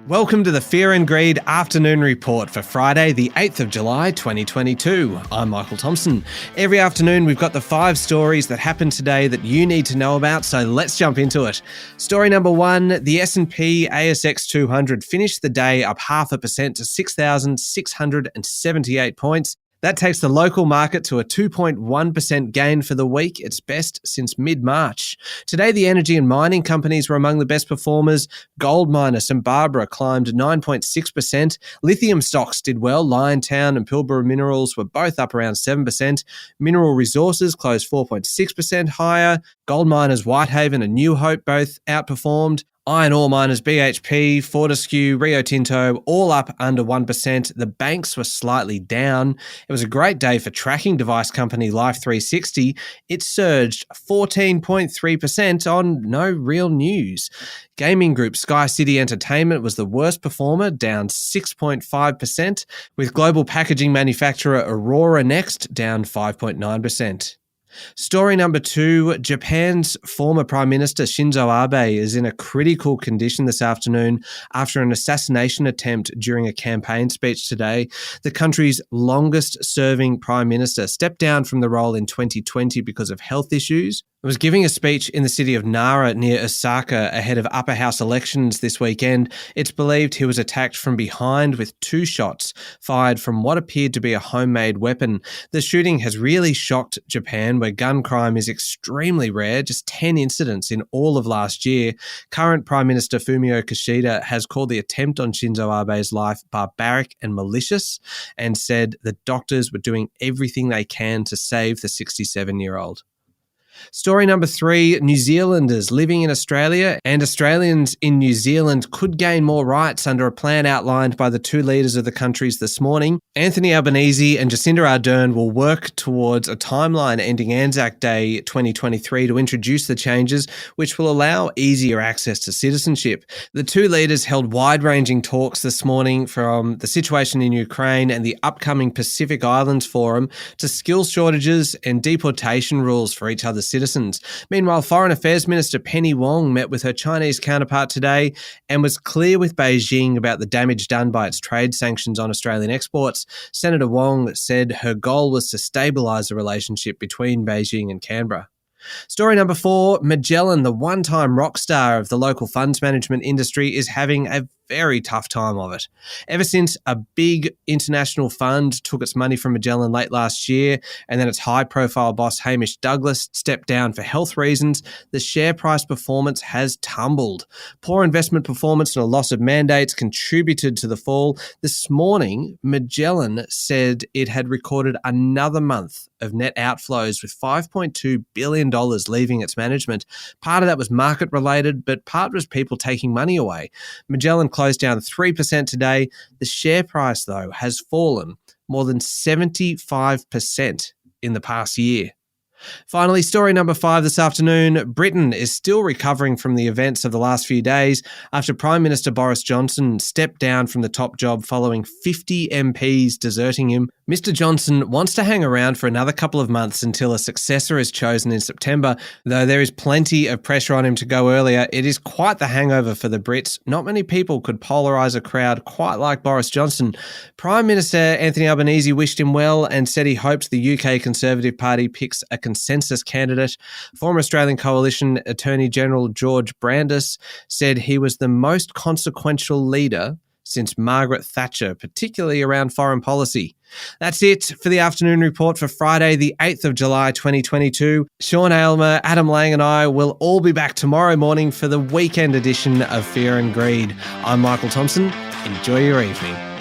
Welcome to the Fear and Greed Afternoon Report for Friday, the 8th of July, 2022. I'm Michael Thompson. Every afternoon, we've got the 5 stories that happened today that you need to know about, so let's jump into it. Story number 1, the S&P ASX 200 finished the day up 0.5% to 6,678 points. That takes the local market to a 2.1% gain for the week, its best since mid-March. Today, the energy and mining companies were among the best performers. Gold miner St Barbara climbed 9.6%. Lithium stocks did well. Liontown and Pilbara Minerals were both up around 7%. Mineral Resources closed 4.6% higher. Gold miners Whitehaven and New Hope both outperformed. Iron ore miners BHP, Fortescue, Rio Tinto, all up under 1%. The banks were slightly down. It was a great day for tracking device company Life360. It surged 14.3% on no real news. Gaming group Sky City Entertainment was the worst performer, down 6.5%, with global packaging manufacturer Aurora next, down 5.9%. Story number 2, Japan's former Prime Minister Shinzo Abe is in a critical condition this afternoon after an assassination attempt during a campaign speech today. The country's longest-serving Prime Minister stepped down from the role in 2020 because of health issues. He was giving a speech in the city of Nara near Osaka ahead of upper house elections this weekend. It's believed he was attacked from behind with 2 shots fired from what appeared to be a homemade weapon. The shooting has really shocked Japan, where gun crime is extremely rare, just 10 incidents in all of last year. Current Prime Minister Fumio Kishida has called the attempt on Shinzo Abe's life barbaric and malicious and said the doctors were doing everything they can to save the 67-year-old. Story number 3, New Zealanders living in Australia and Australians in New Zealand could gain more rights under a plan outlined by the 2 leaders of the countries this morning. Anthony Albanese and Jacinda Ardern will work towards a timeline ending Anzac Day 2023 to introduce the changes which will allow easier access to citizenship. The 2 leaders held wide-ranging talks this morning, from the situation in Ukraine and the upcoming Pacific Islands Forum to skills shortages and deportation rules for each other's citizens. Meanwhile, Foreign Affairs Minister Penny Wong met with her Chinese counterpart today and was clear with Beijing about the damage done by its trade sanctions on Australian exports. Senator Wong said her goal was to stabilise the relationship between Beijing and Canberra. Story number 4, Magellan, the one-time rock star of the local funds management industry, is having a very tough time of it. Ever since a big international fund took its money from Magellan late last year and then its high-profile boss Hamish Douglass stepped down for health reasons, the share price performance has tumbled. Poor investment performance and a loss of mandates contributed to the fall. This morning, Magellan said it had recorded another month of net outflows, with $5.2 billion leaving its management. Part of that was market-related, but part was people taking money away. Magellan closed down 3% today. The share price, though, has fallen more than 75% in the past year. Finally, story number 5 this afternoon. Britain is still recovering from the events of the last few days after Prime Minister Boris Johnson stepped down from the top job following 50 MPs deserting him. Mr Johnson wants to hang around for another couple of months until a successor is chosen in September. Though there is plenty of pressure on him to go earlier, it is quite the hangover for the Brits. Not many people could polarise a crowd quite like Boris Johnson. Prime Minister Anthony Albanese wished him well and said he hopes the UK Conservative Party picks a consensus candidate. Former Australian Coalition Attorney General George Brandis said he was the most consequential leader since Margaret Thatcher, particularly around foreign policy. That's it for the afternoon report for Friday, the 8th of July, 2022. Sean Aylmer, Adam Lang and I will all be back tomorrow morning for the weekend edition of Fear and Greed. I'm Michael Thompson. Enjoy your evening.